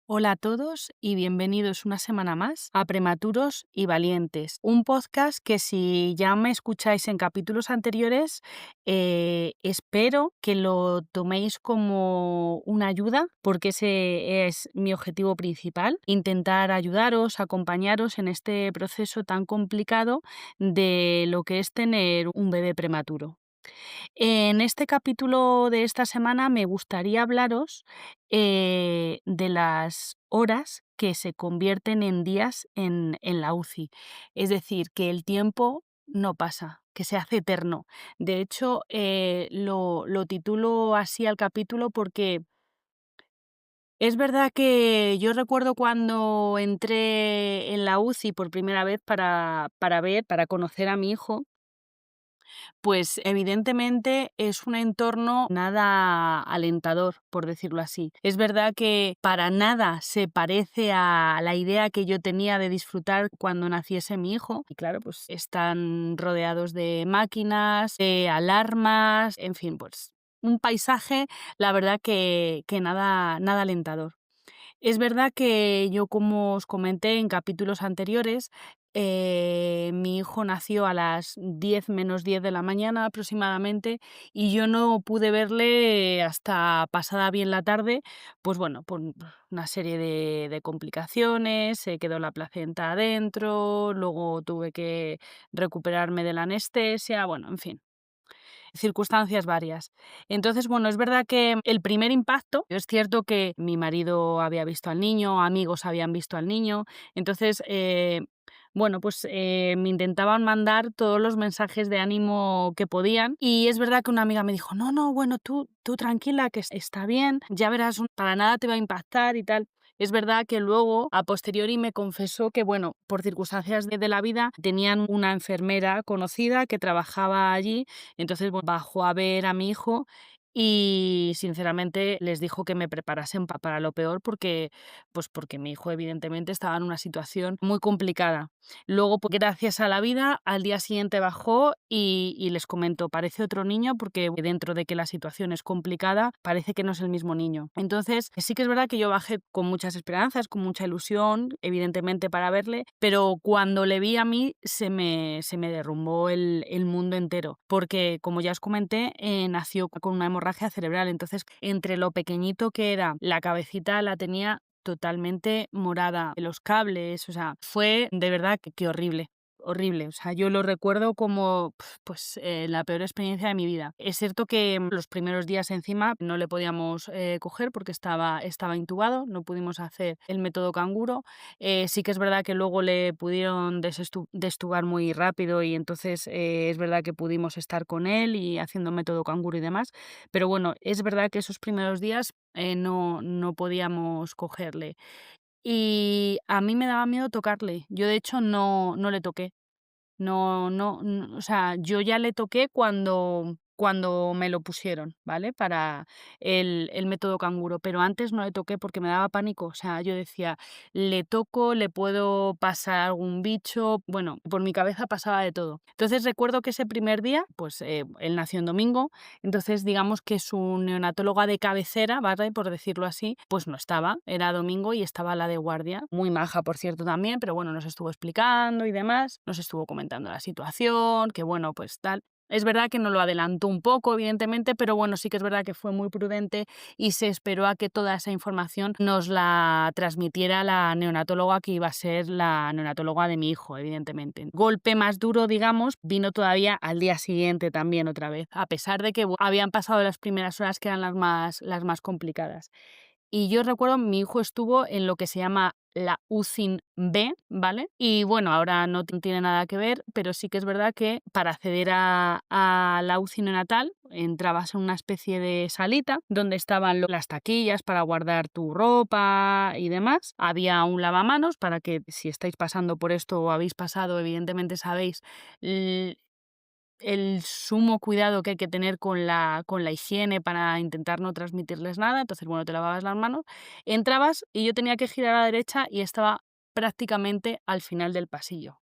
Hola a todos y bienvenidos una semana más a Prematuros y Valientes, un podcast que si ya me escucháis en capítulos anteriores, espero que lo toméis como una ayuda, porque ese es mi objetivo principal, intentar ayudaros, acompañaros en este proceso tan complicado de lo que es tener un bebé prematuro. En este capítulo de esta semana me gustaría hablaros de las horas que se convierten en días en la UCI. Es decir, que el tiempo no pasa, que se hace eterno. De hecho, lo titulo así al capítulo porque es verdad que yo recuerdo cuando entré en la UCI por primera vez para conocer a mi hijo. Pues evidentemente es un entorno nada alentador, por decirlo así. Es verdad que para nada se parece a la idea que yo tenía de disfrutar cuando naciese mi hijo. Y claro, pues están rodeados de máquinas, de alarmas, en fin, pues un paisaje, la verdad que nada alentador. Es verdad que yo, como os comenté en capítulos anteriores, mi hijo nació a las 10 menos 10 de la mañana aproximadamente y yo no pude verle hasta pasada bien la tarde, pues bueno, por una serie de complicaciones, se quedó la placenta adentro, luego tuve que recuperarme de la anestesia, bueno, en fin, circunstancias varias. Entonces, bueno, es verdad que el primer impacto, es cierto que mi marido había visto al niño, amigos habían visto al niño, entonces, bueno, pues me intentaban mandar todos los mensajes de ánimo que podían y es verdad que una amiga me dijo, no, no, bueno, tú tranquila, que está bien, ya verás, para nada te va a impactar y tal. Es verdad que luego, a posteriori, me confesó que, bueno, por circunstancias de la vida, tenían una enfermera conocida que trabajaba allí, entonces bueno, bajó a ver a mi hijo y sinceramente les dijo que me preparasen para lo peor porque, pues porque mi hijo evidentemente estaba en una situación muy complicada. Luego, pues, gracias a la vida, al día siguiente bajó y les comentó, parece otro niño porque dentro de que la situación es complicada, parece que no es el mismo niño. Entonces, sí que es verdad que yo bajé con muchas esperanzas, con mucha ilusión, evidentemente para verle, pero cuando le vi a mí se me derrumbó el mundo entero, porque como ya os comenté, nació con una hemorragia cerebral, entonces entre lo pequeñito que era, la cabecita la tenía totalmente morada, los cables, o sea, fue de verdad que horrible. Horrible, o sea, yo lo recuerdo como pues la peor experiencia de mi vida. Es cierto que los primeros días encima no le podíamos coger porque estaba intubado, no pudimos hacer el método canguro. Sí que es verdad que luego le pudieron destubar muy rápido y entonces es verdad que pudimos estar con él y haciendo método canguro y demás. Pero bueno, es verdad que esos primeros días no podíamos cogerle. Y a mí me daba miedo tocarle. Yo de hecho no le toqué. No, o sea, yo ya le toqué cuando me lo pusieron, ¿vale? Para el método canguro, pero antes no le toqué porque me daba pánico. O sea, yo decía, le toco, le puedo pasar algún bicho. Bueno, por mi cabeza pasaba de todo. Entonces recuerdo que ese primer día, pues él nació en domingo, entonces digamos que su neonatóloga de cabecera, ¿vale? Por decirlo así, pues no estaba, era domingo y estaba la de guardia, muy maja por cierto también, pero bueno, nos estuvo explicando y demás, nos estuvo comentando la situación, que bueno, pues tal. Es verdad que nos lo adelantó un poco, evidentemente, pero bueno, sí que es verdad que fue muy prudente y se esperó a que toda esa información nos la transmitiera la neonatóloga que iba a ser la neonatóloga de mi hijo, evidentemente. Golpe más duro, digamos, vino todavía al día siguiente también otra vez, a pesar de que habían pasado las primeras horas que eran las más complicadas. Y yo recuerdo, mi hijo estuvo en lo que se llama la UCIN B, ¿vale? Y bueno, ahora no tiene nada que ver, pero sí que es verdad que para acceder a la UCI neonatal entrabas en una especie de salita donde estaban las taquillas para guardar tu ropa y demás. Había un lavamanos para que si estáis pasando por esto o habéis pasado, evidentemente sabéis el sumo cuidado que hay que tener con la higiene para intentar no transmitirles nada. Entonces, bueno, te lavabas las manos, entrabas y yo tenía que girar a la derecha y estaba prácticamente al final del pasillo.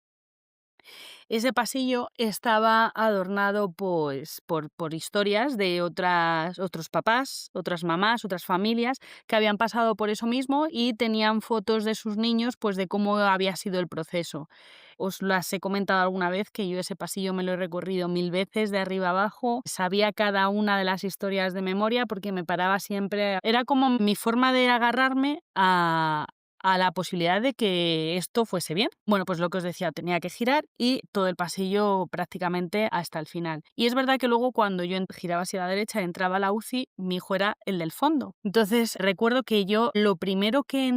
Ese pasillo estaba adornado, pues, por historias de otros papás, otras mamás, otras familias que habían pasado por eso mismo y tenían fotos de sus niños, pues, de cómo había sido el proceso. Os las he comentado alguna vez que yo ese pasillo me lo he recorrido 1000 veces de arriba abajo, sabía cada una de las historias de memoria porque me paraba siempre, era como mi forma de agarrarme a la posibilidad de que esto fuese bien. Bueno, pues lo que os decía, tenía que girar y todo el pasillo prácticamente hasta el final. Y es verdad que luego cuando yo giraba hacia la derecha y entraba a la UCI, mi hijo era el del fondo. Entonces recuerdo que yo lo primero que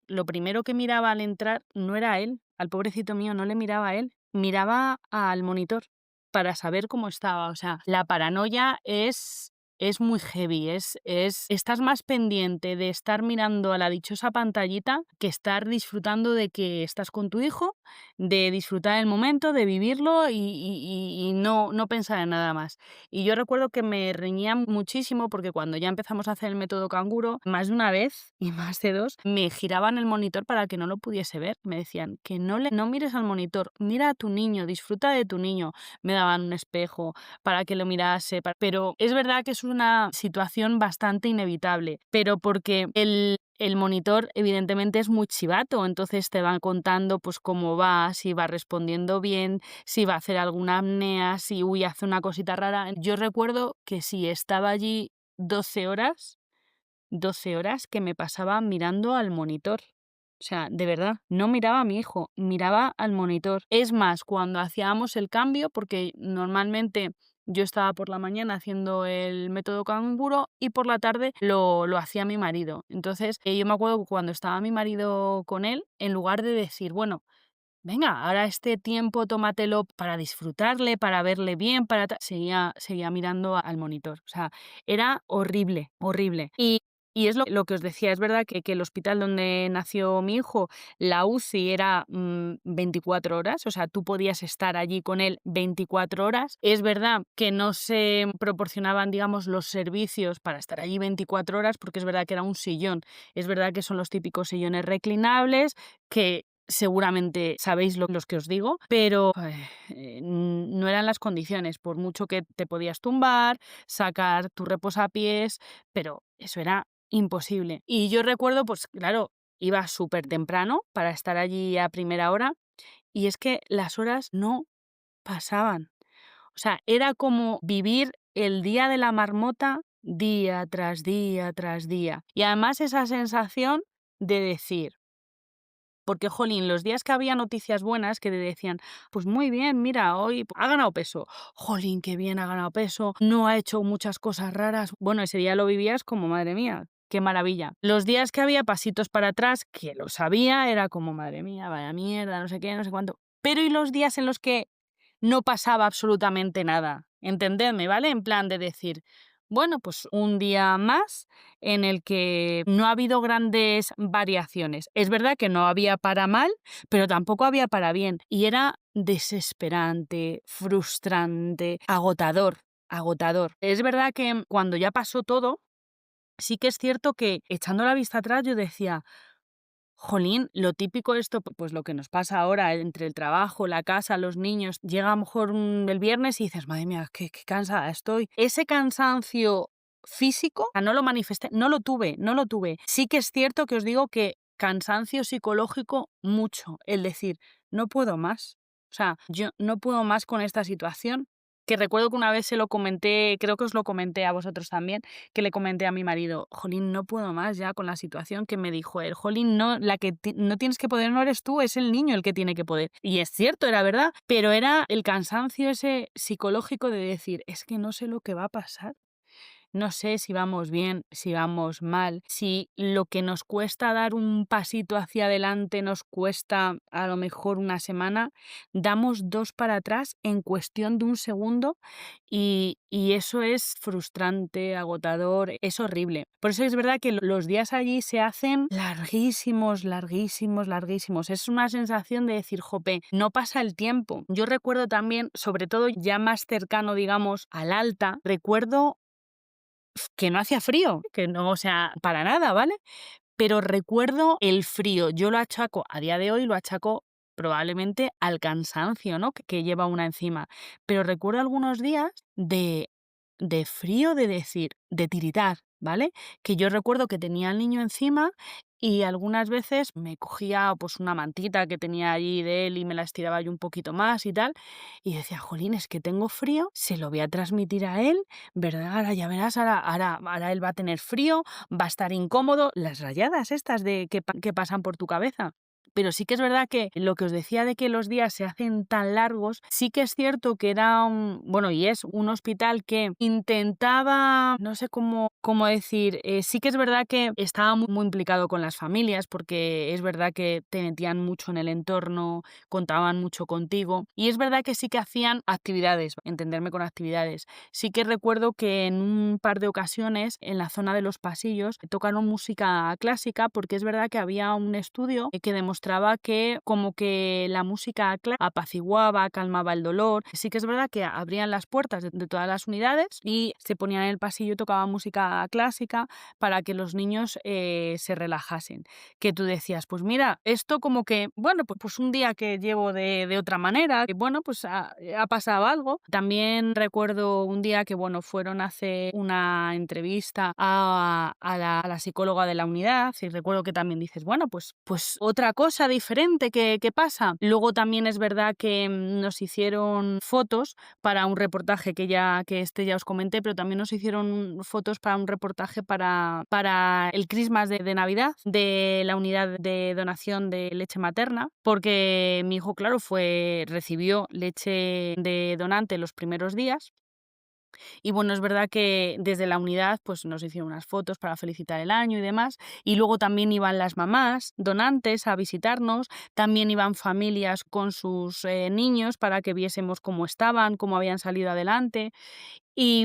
lo primero que miraba al entrar no era a él, al pobrecito mío, no le miraba a él, miraba al monitor para saber cómo estaba. O sea, la paranoia es muy heavy, estás más pendiente de estar mirando a la dichosa pantallita que estar disfrutando de que estás con tu hijo, de disfrutar el momento, de vivirlo y no pensar en nada más. Y yo recuerdo que me reñía muchísimo porque cuando ya empezamos a hacer el método canguro, más de una vez y más de dos, me giraban el monitor para que no lo pudiese ver. Me decían que no mires al monitor, mira a tu niño, disfruta de tu niño. Me daban un espejo para que lo mirase, pero es verdad que es una situación bastante inevitable, pero porque el monitor evidentemente es muy chivato, entonces te van contando pues cómo va, si va respondiendo bien, si va a hacer alguna apnea, si hace una cosita rara. Yo recuerdo que si estaba allí 12 horas, 12 horas que me pasaba mirando al monitor. O sea, de verdad, no miraba a mi hijo, miraba al monitor. Es más, cuando hacíamos el cambio, porque normalmente yo estaba por la mañana haciendo el método canguro y por la tarde lo hacía mi marido. Entonces, yo me acuerdo que cuando estaba mi marido con él, en lugar de decir, bueno, venga, ahora este tiempo tómatelo para disfrutarle, para verle bien, seguía mirando al monitor. O sea, era horrible, horrible. Y es lo que os decía, es verdad que el hospital donde nació mi hijo, la UCI era 24 horas, o sea, tú podías estar allí con él 24 horas. Es verdad que no se proporcionaban, digamos, los servicios para estar allí 24 horas, porque es verdad que era un sillón. Es verdad que son los típicos sillones reclinables que seguramente sabéis los que os digo, pero no eran las condiciones, por mucho que te podías tumbar, sacar tu reposapiés, pero eso era imposible. Y yo recuerdo, pues claro, iba súper temprano para estar allí a primera hora y es que las horas no pasaban. O sea, era como vivir el día de la marmota día tras día tras día. Y además esa sensación de decir, porque, jolín, los días que había noticias buenas que te decían, pues muy bien, mira, hoy ha ganado peso. Jolín, qué bien ha ganado peso. No ha hecho muchas cosas raras. Bueno, ese día lo vivías como, madre mía, qué maravilla. Los días que había pasitos para atrás, que lo sabía, era como, madre mía, vaya mierda, no sé qué, no sé cuánto. Pero ¿y los días en los que no pasaba absolutamente nada? Entendedme, ¿vale? En plan de decir, bueno, pues un día más en el que no ha habido grandes variaciones. Es verdad que no había para mal, pero tampoco había para bien. Y era desesperante, frustrante, agotador, agotador. Es verdad que cuando ya pasó todo, sí que es cierto que echando la vista atrás yo decía, jolín, lo típico esto, pues lo que nos pasa ahora entre el trabajo, la casa, los niños, llega a lo mejor el viernes y dices, madre mía, qué cansada estoy. Ese cansancio físico, no lo manifesté, no lo tuve. Sí que es cierto que os digo que cansancio psicológico mucho, el decir, no puedo más. O sea, yo no puedo más con esta situación, que recuerdo que una vez se lo comenté, creo que os lo comenté a vosotros también, que le comenté a mi marido, jolín, no puedo más ya con la situación, que me dijo él, jolín, no, la que no tienes que poder no eres tú, es el niño el que tiene que poder. Y es cierto, era verdad, pero era el cansancio ese psicológico de decir, es que no sé lo que va a pasar. No sé si vamos bien, si vamos mal, si lo que nos cuesta dar un pasito hacia adelante nos cuesta a lo mejor una semana, damos dos para atrás en cuestión de un segundo y eso es frustrante, agotador, es horrible. Por eso es verdad que los días allí se hacen larguísimos, larguísimos, larguísimos. Es una sensación de decir, jope, no pasa el tiempo. Yo recuerdo también, sobre todo ya más cercano, digamos, al alta, recuerdo que no hacía frío, que no, o sea, para nada, ¿vale? Pero recuerdo el frío, yo lo achaco, a día de hoy lo achaco probablemente al cansancio, ¿no? Que lleva una encima. Pero recuerdo algunos días de frío, de decir, de tiritar, ¿vale? Que yo recuerdo que tenía al niño encima y algunas veces me cogía pues una mantita que tenía allí de él y me la estiraba yo un poquito más y tal. Y decía, jolín, es que tengo frío, se lo voy a transmitir a él, ¿verdad? Ahora ya verás, ahora él va a tener frío, va a estar incómodo. Las rayadas estas que pasan por tu cabeza. Pero sí que es verdad que lo que os decía de que los días se hacen tan largos, sí que es cierto que era bueno, y es un hospital que intentaba, no sé cómo decir, sí que es verdad que estaba muy implicado con las familias, porque es verdad que te metían mucho en el entorno, contaban mucho contigo, y es verdad que sí que hacían actividades, entenderme con actividades. Sí que recuerdo que en un par de ocasiones, en la zona de los pasillos, tocaron música clásica, porque es verdad que había un estudio que demostraba que como que la música apaciguaba, calmaba el dolor. Sí que es verdad que abrían las puertas de todas las unidades y se ponían en el pasillo y tocaban música clásica para que los niños se relajasen. Que tú decías, pues mira, esto como que, bueno, pues un día que llevo de otra manera, que bueno, pues ha pasado algo. También recuerdo un día que, bueno, fueron a hacer una entrevista a la psicóloga de la unidad y recuerdo que también dices, bueno, pues otra cosa diferente que pasa. Luego también es verdad que nos hicieron fotos para un reportaje que ya os comenté, pero también nos hicieron fotos para un reportaje para el Christmas de Navidad de la unidad de donación de leche materna, porque mi hijo, claro, recibió leche de donante los primeros días. Y bueno, es verdad que desde la unidad pues nos hicieron unas fotos para felicitar el año y demás. Y luego también iban las mamás donantes a visitarnos, también iban familias con sus niños para que viésemos cómo estaban, cómo habían salido adelante. Y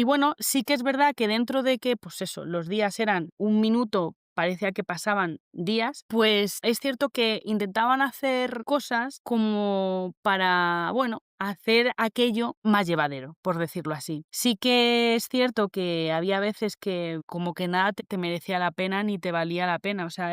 bueno, sí que es verdad que dentro de que, pues eso, los días eran un minuto, parecía que pasaban días, pues es cierto que intentaban hacer cosas como para, bueno, hacer aquello más llevadero, por decirlo así. Sí que es cierto que había veces que como que nada te merecía la pena ni te valía la pena, o sea,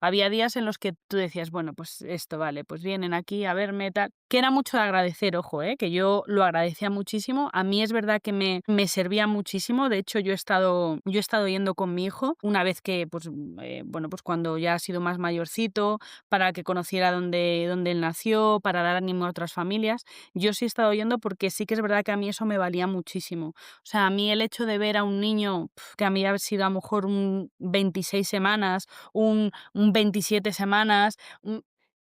había días en los que tú decías, bueno, pues esto vale, pues vienen aquí a verme tal, que era mucho de agradecer, ojo, que yo lo agradecía muchísimo. A mí es verdad que me servía muchísimo. De hecho, yo he estado yendo con mi hijo una vez que, pues, bueno, pues cuando ya ha sido más mayorcito, para que conociera dónde él nació, para dar ánimo a otras familias. Yo sí he estado yendo porque sí que es verdad que a mí eso me valía muchísimo. O sea, a mí el hecho de ver a un niño que a mí ha sido a lo mejor un 26 semanas, un 27 semanas,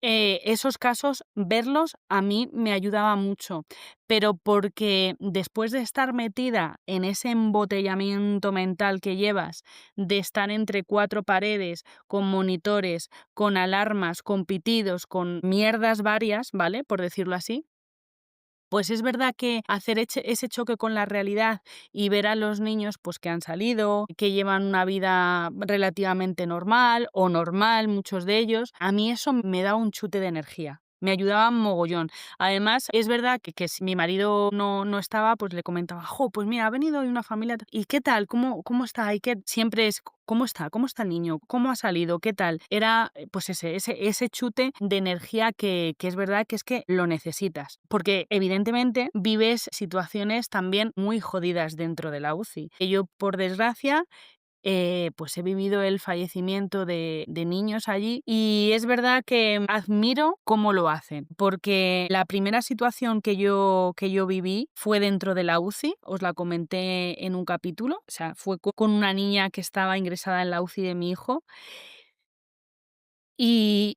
esos casos, verlos a mí me ayudaba mucho, pero porque después de estar metida en ese embotellamiento mental que llevas, de estar entre cuatro paredes, con monitores, con alarmas, con pitidos, con mierdas varias, ¿vale? Por decirlo así. Pues es verdad que hacer ese choque con la realidad y ver a los niños pues que han salido, que llevan una vida relativamente normal o normal, muchos de ellos, a mí eso me da un chute de energía. Me ayudaba mogollón. Además, es verdad que si mi marido no estaba, pues le comentaba, jo, pues mira, ha venido hoy una familia. ¿Y qué tal? ¿Cómo está? ¿Y qué? Siempre es, ¿cómo está? ¿Cómo está el niño? ¿Cómo ha salido? ¿Qué tal? Era pues ese chute de energía que es verdad que es que lo necesitas. Porque evidentemente vives situaciones también muy jodidas dentro de la UCI. Que yo, por desgracia, pues he vivido el fallecimiento de niños allí y es verdad que admiro cómo lo hacen, porque la primera situación que yo viví fue dentro de la UCI, os la comenté en un capítulo, o sea, fue con una niña que estaba ingresada en la UCI de mi hijo y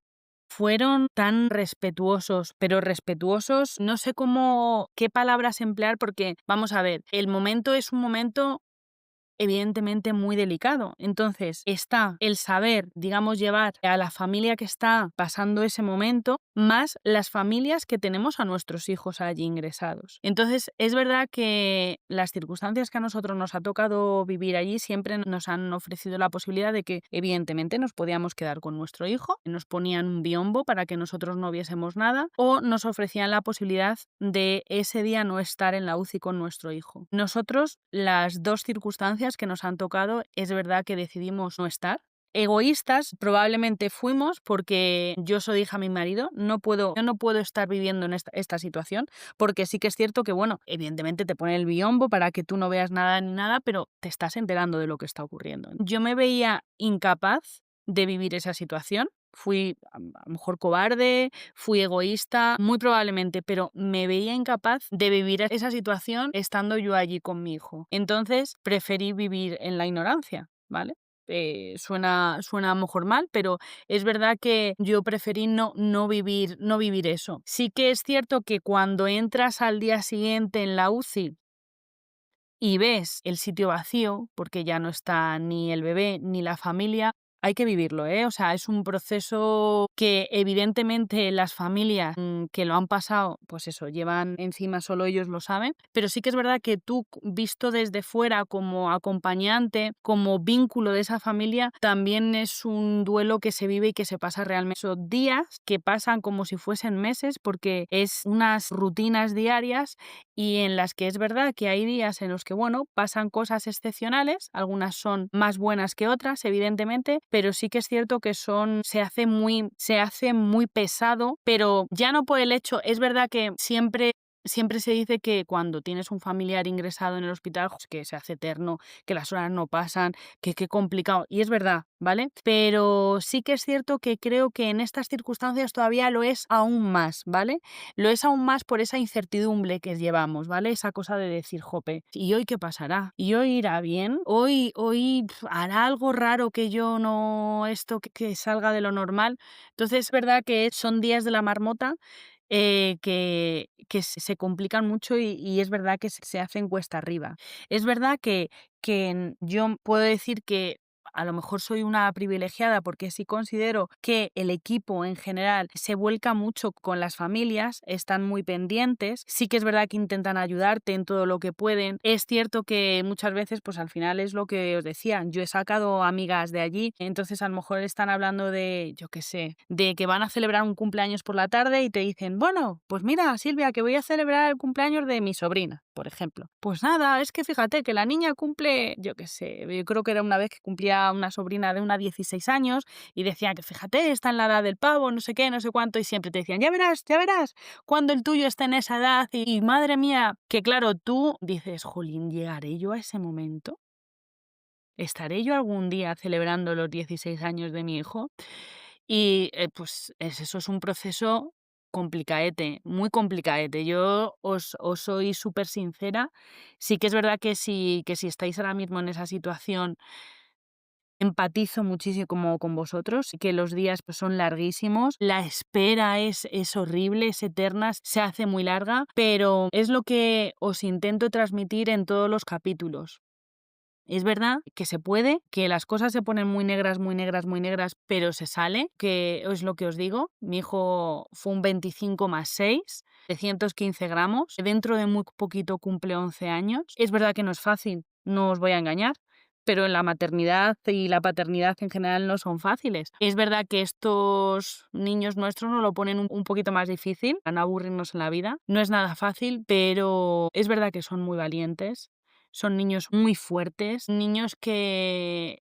fueron tan respetuosos, pero respetuosos, no sé qué palabras emplear porque, vamos a ver, el momento es un momento evidentemente muy delicado. Entonces, está el saber, digamos, llevar a la familia que está pasando ese momento, más las familias que tenemos a nuestros hijos allí ingresados. Entonces, es verdad que las circunstancias que a nosotros nos ha tocado vivir allí siempre nos han ofrecido la posibilidad de que, evidentemente, nos podíamos quedar con nuestro hijo, nos ponían un biombo para que nosotros no viésemos nada, o nos ofrecían la posibilidad de ese día no estar en la UCI con nuestro hijo. Nosotros, las dos circunstancias que nos han tocado, es verdad que decidimos no estar. Egoístas probablemente fuimos porque yo soy hija de mi marido, yo no puedo estar viviendo en esta situación, porque sí que es cierto que, bueno, evidentemente te ponen el biombo para que tú no veas nada ni nada, pero te estás enterando de lo que está ocurriendo. Yo me veía incapaz de vivir esa situación. Fui a lo mejor cobarde, fui egoísta, muy probablemente, pero me veía incapaz de vivir esa situación estando yo allí con mi hijo. Entonces preferí vivir en la ignorancia, ¿vale? Suena a lo mejor mal, pero es verdad que yo preferí no vivir eso. Sí que es cierto que cuando entras al día siguiente en la UCI y ves el sitio vacío, porque ya no está ni el bebé ni la familia, hay que vivirlo, ¿eh? O sea, es un proceso que evidentemente las familias que lo han pasado, pues eso, llevan encima, solo ellos lo saben, pero sí que es verdad que tú, visto desde fuera como acompañante, como vínculo de esa familia, también es un duelo que se vive y que se pasa realmente. Son días que pasan como si fuesen meses, porque es unas rutinas diarias y en las que es verdad que hay días en los que, bueno, pasan cosas excepcionales, algunas son más buenas que otras, evidentemente, pero sí que es cierto que se hace muy pesado, pero ya no por el hecho, es verdad que siempre se dice que cuando tienes un familiar ingresado en el hospital, pues, que se hace eterno, que las horas no pasan, que qué complicado, y es verdad, ¿vale? Pero sí que es cierto que creo que en estas circunstancias todavía lo es aún más, ¿vale? Lo es aún más por esa incertidumbre que llevamos, ¿vale? Esa cosa de decir, jope, ¿y hoy qué pasará? ¿Y hoy irá bien? ¿Hoy hará algo raro que yo no, esto que salga de lo normal? Entonces es verdad que son días de la marmota que se complican mucho y es verdad que se hacen cuesta arriba. Es verdad que yo puedo decir que a lo mejor soy una privilegiada porque sí considero que el equipo en general se vuelca mucho con las familias, están muy pendientes, sí que es verdad que intentan ayudarte en todo lo que pueden. Es cierto que muchas veces, pues al final es lo que os decía, yo he sacado amigas de allí, entonces a lo mejor están hablando de, yo qué sé, de que van a celebrar un cumpleaños por la tarde y te dicen, bueno, pues mira, Silvia, que voy a celebrar el cumpleaños de mi sobrina, por ejemplo. Pues nada, es que fíjate que la niña cumple, yo qué sé, yo creo que era una vez que cumplía una sobrina de 16 años y decían que fíjate, está en la edad del pavo, no sé qué, no sé cuánto, y siempre te decían, ya verás, cuando el tuyo esté en esa edad y madre mía, que claro, tú dices, jolín, ¿llegaré yo a ese momento? ¿Estaré yo algún día celebrando los 16 años de mi hijo? Y pues eso es un proceso complicaete, muy complicaete. Yo os soy súper sincera. Sí que es verdad que si estáis ahora mismo en esa situación, empatizo muchísimo como con vosotros, que los días pues, son larguísimos, la espera es horrible, es eterna, se hace muy larga, pero es lo que os intento transmitir en todos los capítulos. Es verdad que se puede, que las cosas se ponen muy negras, muy negras, muy negras, pero se sale, que es lo que os digo. Mi hijo fue un 25 más 6, 315 gramos. Dentro de muy poquito cumple 11 años. Es verdad que no es fácil, no os voy a engañar, pero la maternidad y la paternidad en general no son fáciles. Es verdad que estos niños nuestros nos lo ponen un poquito más difícil, a no aburrirnos en la vida. No es nada fácil, pero es verdad que son muy valientes. Son niños muy fuertes, niños que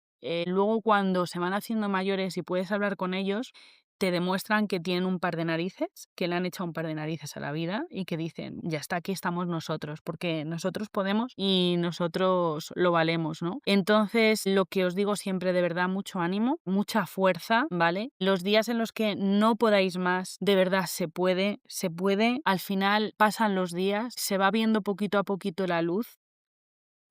luego cuando se van haciendo mayores y puedes hablar con ellos, te demuestran que tienen un par de narices, que le han echado un par de narices a la vida y que dicen, ya está, aquí estamos nosotros, porque nosotros podemos y nosotros lo valemos, ¿no? Entonces, lo que os digo siempre, de verdad, mucho ánimo, mucha fuerza, ¿vale? Los días en los que no podáis más, de verdad se puede, al final pasan los días, se va viendo poquito a poquito la luz.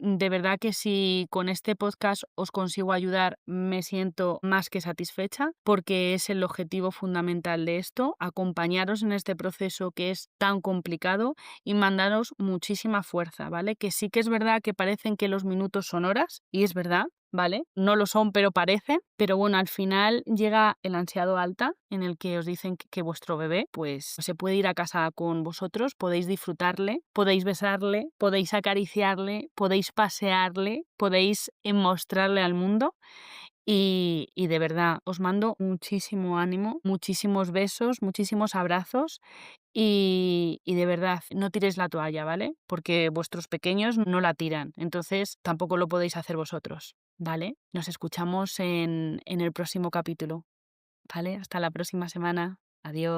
De verdad que si con este podcast os consigo ayudar, me siento más que satisfecha porque es el objetivo fundamental de esto, acompañaros en este proceso que es tan complicado y mandaros muchísima fuerza, ¿vale? Que sí que es verdad que parecen que los minutos son horas y es verdad, ¿vale? No lo son, pero parecen. Pero bueno, al final llega el ansiado alta en el que os dicen que vuestro bebé pues se puede ir a casa con vosotros, podéis disfrutarle, podéis besarle, podéis acariciarle, podéis pasearle, podéis mostrarle al mundo Y de verdad, os mando muchísimo ánimo, muchísimos besos, muchísimos abrazos y de verdad, no tiréis la toalla, ¿vale? Porque vuestros pequeños no la tiran, entonces tampoco lo podéis hacer vosotros, ¿vale? Nos escuchamos en el próximo capítulo, ¿vale? Hasta la próxima semana. Adiós.